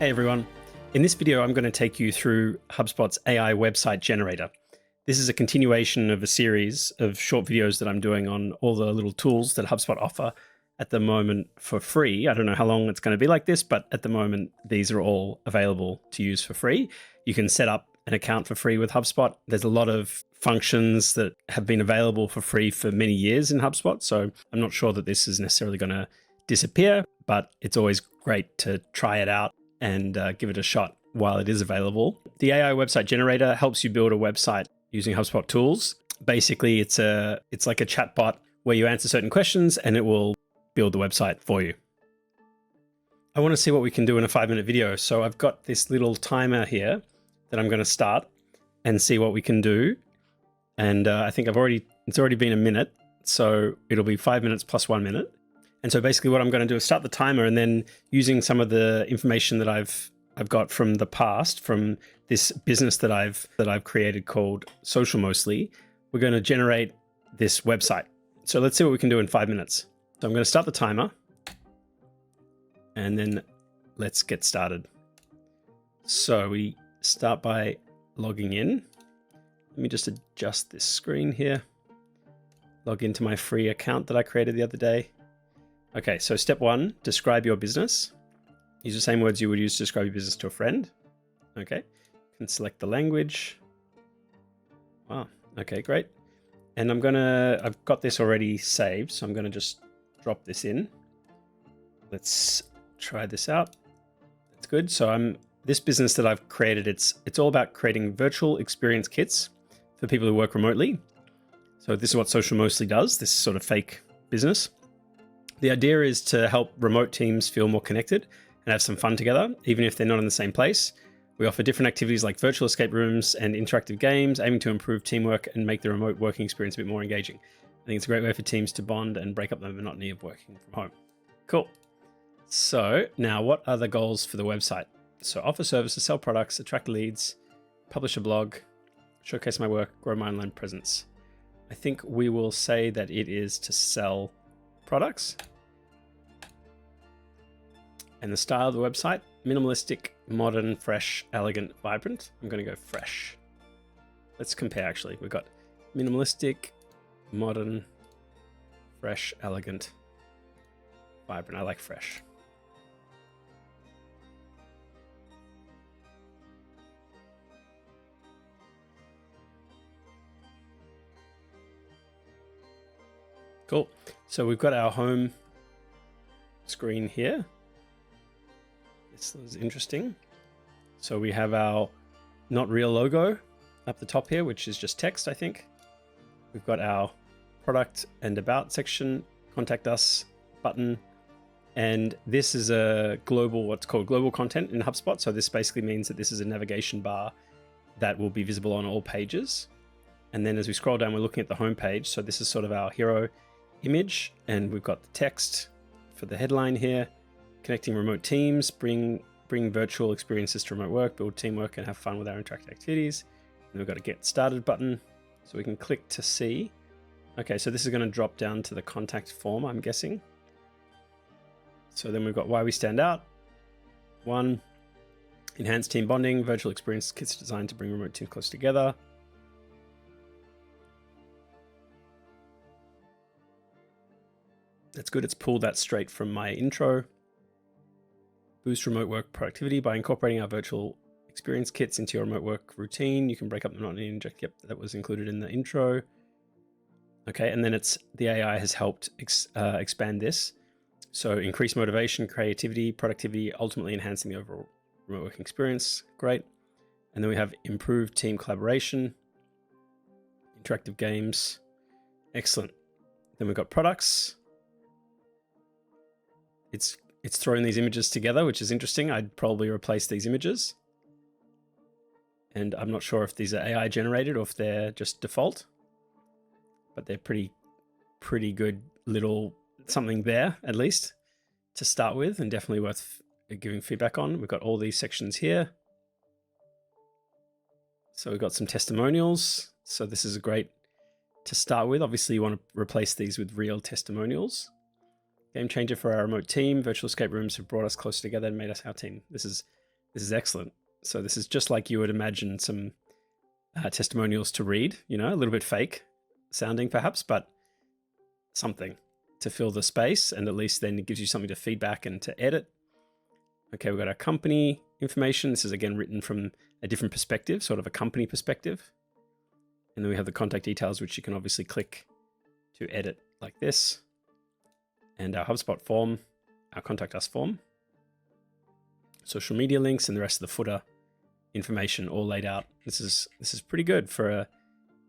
Hey everyone. In this video, I'm going to take you through HubSpot's AI website generator. This is a continuation of a series of short videos that I'm doing on all the little tools that HubSpot offer at the moment for free. I don't know how long it's going to be like this, but at the moment, these are all available to use for free. You can set up an account for free with HubSpot. There's a lot of functions that have been available for free for many years in HubSpot. So I'm not sure that this is necessarily going to disappear, but it's always great to try it out and give it a shot while it is available. The AI website generator helps you build a website using HubSpot tools. Basically, it's like a chatbot where you answer certain questions and it will build the website for you. I want to see what we can do in a 5-minute video. So I've got this little timer here that I'm going to start and see what we can do. And I think it's already been a minute. So it'll be 5 minutes plus 1 minute. And so basically what I'm going to do is start the timer, and then using some of the information that I've got from the past, from this business that I've created called Social Mostly, we're going to generate this website. So let's see what we can do in 5 minutes. So I'm going to start the timer, and then let's get started. So we start by logging in. Let me just adjust this screen here. Log into my free account that I created the other day. Okay, so step 1, describe your business. Use the same words you would use to describe your business to a friend. Okay, you can select the language. Wow, okay, great. And I've got this already saved, so I'm gonna just drop this in. Let's try this out. That's good. So this business that I've created, it's all about creating virtual experience kits for people who work remotely. So this is what Social Mostly does, this sort of fake business. The idea is to help remote teams feel more connected and have some fun together, even if they're not in the same place. We offer different activities like virtual escape rooms and interactive games, aiming to improve teamwork and make the remote working experience a bit more engaging. I think it's a great way for teams to bond and break up the monotony of working from home. Cool. So now what are the goals for the website? So offer services, sell products, attract leads, publish a blog, showcase my work, grow my online presence. I think we will say that it is to sell products. And the style of the website, minimalistic, modern, fresh, elegant, vibrant. I'm going to go fresh. Let's compare actually. We've got minimalistic, modern, fresh, elegant, vibrant. I like fresh. Cool. So we've got our home screen here. This is interesting. So we have our not real logo up the top here, which is just text, I think. We've got our product and about section, contact us button. And this is a what's called global content in HubSpot. So this basically means that this is a navigation bar that will be visible on all pages. And then as we scroll down, we're looking at the home page. So this is sort of our hero image, and we've got the text for the headline here. Connecting remote teams, bring virtual experiences to remote work, build teamwork, and have fun with our interactive activities. And we've got a get started button, so we can click to see. Okay, so this is going to drop down to the contact form, I'm guessing. So then we've got why we stand out. 1, enhance team bonding, virtual experience kits designed to bring remote teams close together. That's good. It's pulled that straight from my intro. Boost remote work productivity by incorporating our virtual experience kits into your remote work routine. You can break up the monotony and inject. Yep, that was included in the intro. Okay, and then the AI has helped expand this. So increase motivation, creativity, productivity, ultimately enhancing the overall remote working experience. Great. And then we have improved team collaboration, interactive games. Excellent. Then we've got products. It's throwing these images together, which is interesting. I'd probably replace these images. And I'm not sure if these are AI generated or if they're just default, but they're pretty good little something there, at least to start with, and definitely worth giving feedback on. We've got all these sections here. So we've got some testimonials. So this is a great to start with. Obviously you want to replace these with real testimonials. Game changer for our remote team. Virtual escape rooms have brought us closer together and made us our team. This is This is excellent. So this is just like you would imagine some testimonials to read, you know, a little bit fake sounding perhaps, but something to fill the space, and at least then it gives you something to feedback and to edit. Okay, we've got our company information. This is again written from a different perspective, sort of a company perspective. And then we have the contact details, which you can obviously click to edit like this. And our HubSpot form, our contact us form. Social media links and the rest of the footer information all laid out. This is pretty good for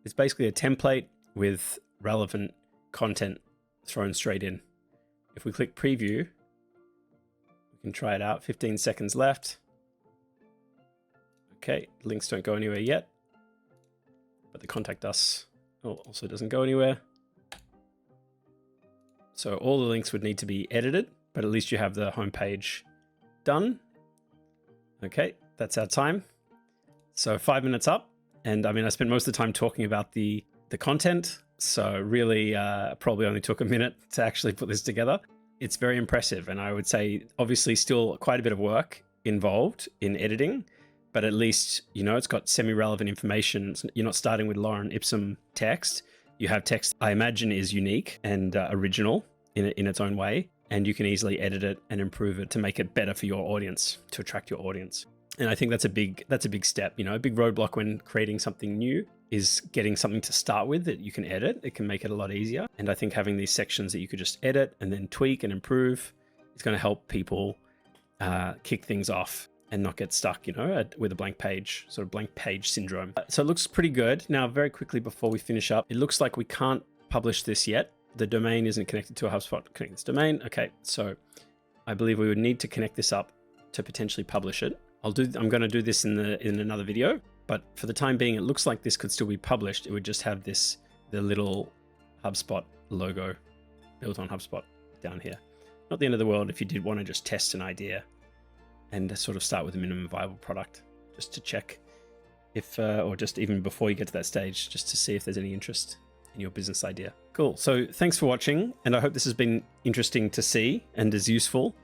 it's basically a template with relevant content thrown straight in. If we click preview, we can try it out. 15 seconds left. Okay, links don't go anywhere yet, but the contact us also doesn't go anywhere. So all the links would need to be edited, but at least you have the homepage done. Okay, that's our time. So 5 minutes up. And I mean, I spent most of the time talking about the content. So really probably only took a minute to actually put this together. It's very impressive. And I would say obviously still quite a bit of work involved in editing, but at least, you know, it's got semi-relevant information. You're not starting with lorem ipsum text. You have text I imagine is unique and original in its own way. And you can easily edit it and improve it to make it better for your audience, to attract your audience. And I think that's a big step. You know, a big roadblock when creating something new is getting something to start with that you can edit. It can make it a lot easier. And I think having these sections that you could just edit and then tweak and improve is going to help people kick things off and not get stuck, you know, with a blank page, sort of blank page syndrome. So it looks pretty good. Now, very quickly before we finish up, it looks like we can't publish this yet. The domain isn't connected to a HubSpot connected this domain. Okay, so I believe we would need to connect this up to potentially publish it. I'm going to do this in another video, but for the time being, it looks like this could still be published. It would just have the little HubSpot logo built on HubSpot down here. Not the end of the world if you did want to just test an idea and sort of start with a minimum viable product, just to check if, or just even before you get to that stage, just to see if there's any interest in your business idea. Cool. So thanks for watching, and I hope this has been interesting to see and is useful.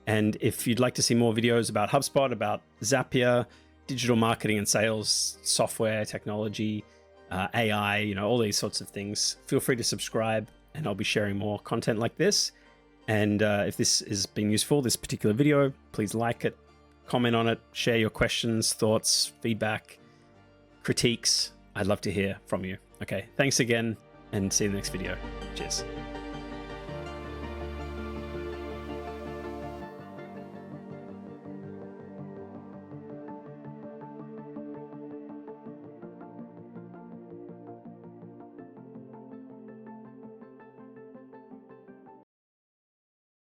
And if you'd like to see more videos about HubSpot, about Zapier, digital marketing and sales, software, technology, AI, you know, all these sorts of things, feel free to subscribe, and I'll be sharing more content like this. And if this has been useful, this particular video, please like it, comment on it, share your questions, thoughts, feedback, critiques. I'd love to hear from you. Okay, thanks again, and see you in the next video. Cheers.